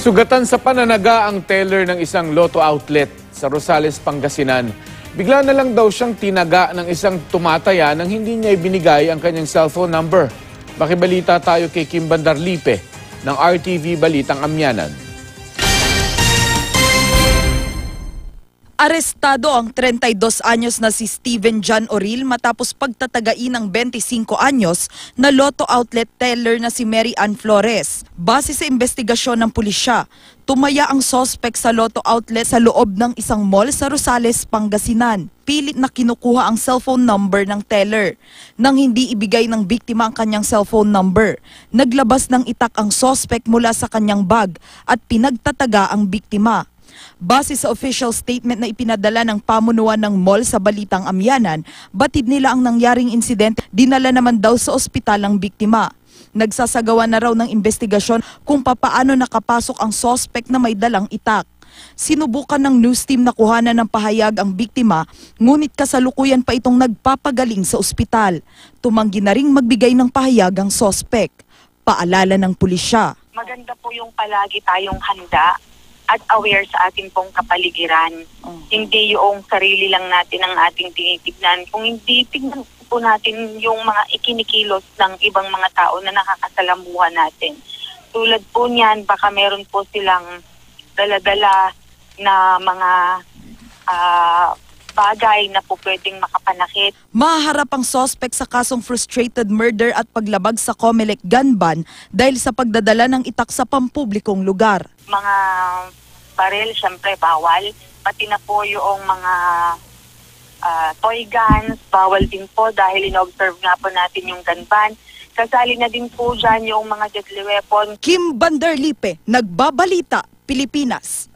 Sugatan sa pananaga ang teller ng isang Lotto outlet sa Rosales, Pangasinan. Bigla na lang daw siyang tinaga ng isang tumataya nang hindi niya ibinigay ang kanyang cellphone number. Makibalita tayo kay Kim Bandarlipe ng RTV Balitang Amyanan. Arestado ang 32 anyos na si Steven John Oril matapos pagtatagain ng 25 anyos na Lotto outlet teller na si Mary Ann Flores. Base sa investigasyon ng pulisya, tumaya ang sospek sa Lotto outlet sa loob ng isang mall sa Rosales, Pangasinan. Pilit na kinukuha ang cellphone number ng teller. Nang hindi ibigay ng biktima ang kanyang cellphone number, naglabas ng itak ang sospek mula sa kanyang bag at pinagtataga ang biktima. Base sa official statement na ipinadala ng pamunuan ng mall sa Balitang Amyanan, batid nila ang nangyaring insidente, dinala naman daw sa ospital ang biktima. Nagsasagawa na raw ng investigasyon kung papaano nakapasok ang sospek na may dalang itak. Sinubukan ng news team na kuhanan ng pahayag ang biktima, ngunit kasalukuyan pa itong nagpapagaling sa ospital. Tumanggi na ring magbigay ng pahayag ang sospek. Paalala ng pulisya. Maganda po yung palagi tayong handa at aware sa ating pong kapaligiran. Hindi yung sarili lang natin ang ating tinitignan. Kung hindi, tignan po natin yung mga ikinikilos ng ibang mga tao na nakakasalamuhan natin. Tulad po niyan, baka meron po silang dala-dala na mga bagay na po pwedeng makapanakit. Mahaharap ang sospek sa kasong frustrated murder at paglabag sa COMELEC gun ban dahil sa pagdadala ng itak sa pampublikong lugar. Mga baril, syempre bawal. Pati na po yung mga toy guns, bawal din po dahil in-observe nga po natin yung gun ban. Kasali na din po dyan yung mga deadly weapon. Kim Bandarlipe, Nagbabalita, Pilipinas.